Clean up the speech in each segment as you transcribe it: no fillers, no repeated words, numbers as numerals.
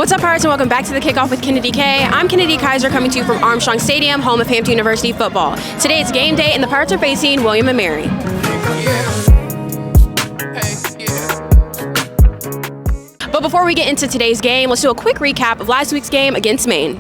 What's up, Pirates, and welcome back to the Kickoff with Kennedy K. I'm Kennedy Kaiser, coming to you from Armstrong Stadium, home of Hampton University football. Today it's game day, and the Pirates are facing William & Mary. But before we get into today's game, let's do a quick recap of last week's game against Maine.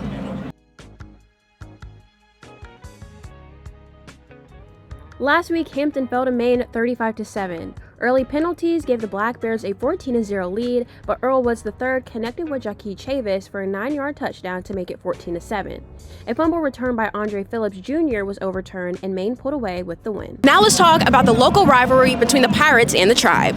Last week, Hampton fell to Maine 35-7. Early penalties gave the Black Bears a 14-0 lead, but Earl was the third, connecting with Jackie Chavis for a 9-yard touchdown to make it 14-7. A fumble return by Andre Phillips Jr. was overturned, and Maine pulled away with the win. Now let's talk about the local rivalry between the Pirates and the Tribe.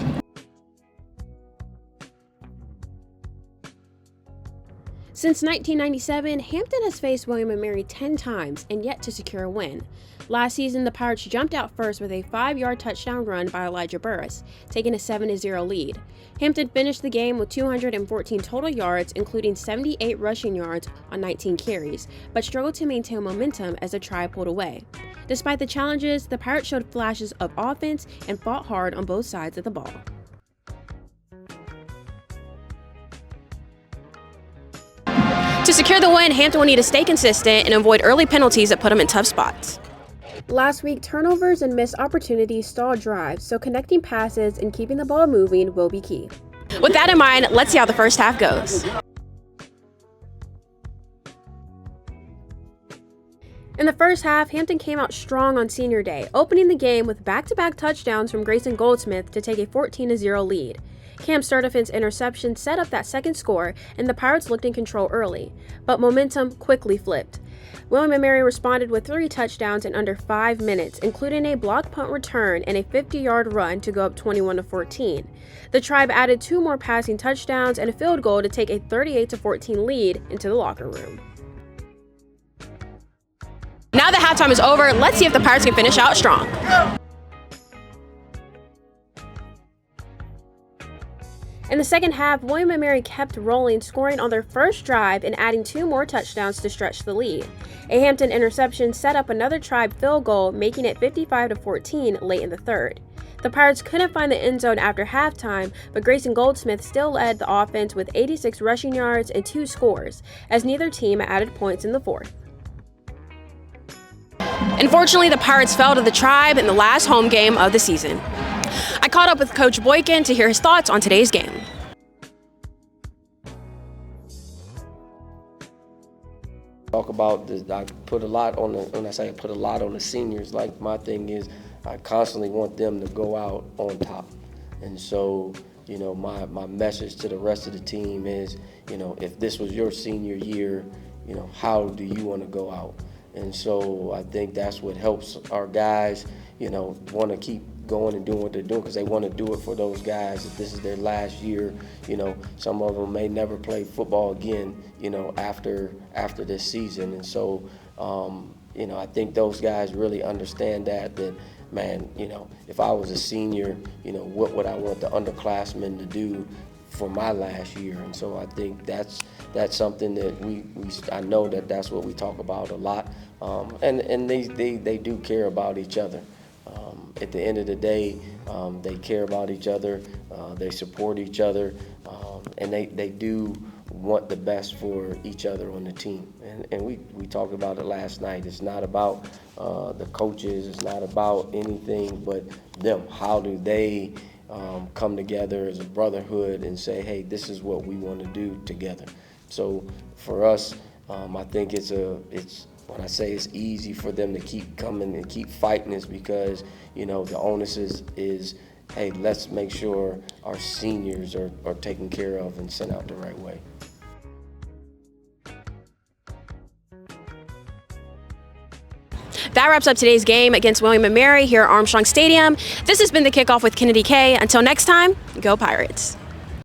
Since 1997, Hampton has faced William & Mary 10 times and yet to secure a win. Last season, the Pirates jumped out first with a 5-yard touchdown run by Elijah Burris, taking a 7-0 lead. Hampton finished the game with 214 total yards, including 78 rushing yards on 19 carries, but struggled to maintain momentum as the Tribe pulled away. Despite the challenges, the Pirates showed flashes of offense and fought hard on both sides of the ball. To secure the win, Hampton will need to stay consistent and avoid early penalties that put them in tough spots. Last week, turnovers and missed opportunities stalled drives, so connecting passes and keeping the ball moving will be key. With that in mind, let's see how the first half goes. In the first half, Hampton came out strong on senior day, opening the game with back-to-back touchdowns from Grayson Goldsmith to take a 14-0 lead. Cam Sturdivant's interception set up that second score, and the Pirates looked in control early, but momentum quickly flipped. William & Mary responded with 3 touchdowns in under 5 minutes, including a blocked punt return and a 50-yard run to go up 21-14. The Tribe added 2 more passing touchdowns and a field goal to take a 38-14 lead into the locker room. Now that halftime is over, let's see if the Pirates can finish out strong. In the second half, William & Mary kept rolling, scoring on their first drive and adding 2 more touchdowns to stretch the lead. A Hampton interception set up another Tribe field goal, making it 55-14 late in the third. The Pirates couldn't find the end zone after halftime, but Grayson Goldsmith still led the offense with 86 rushing yards and 2 scores, as neither team added points in the fourth. Unfortunately, the Pirates fell to the Tribe in the last home game of the season. I caught up with Coach Boykin to hear his thoughts on today's game. Talk about this. I put a lot on the. When I say I put a lot on the seniors, like my thing is, I constantly want them to go out on top, and so my message to the rest of the team is, if this was your senior year, how do you want to go out? And so I think that's what helps our guys, want to keep going and doing what they're doing, because they want to do it for those guys. If this is their last year, some of them may never play football again, after this season. And so, I think those guys really understand that, man, if I was a senior, what would I want the underclassmen to do for my last year? And so I think that's something that I know that's what we talk about a lot, and they do care about each other. At the end of the day, they care about each other, they support each other, and they do want the best for each other on the team. And we talked about it last night. It's not about the coaches, it's not about anything but them. How do they come together as a brotherhood and say, hey, this is what we want to do together? So for us, I think it's when I say it's easy for them to keep coming and keep fighting, is because, the onus is, hey, let's make sure our seniors are taken care of and sent out the right way. That wraps up today's game against William & Mary here at Armstrong Stadium. This has been the Kickoff with Kennedy K. Until next time, go Pirates.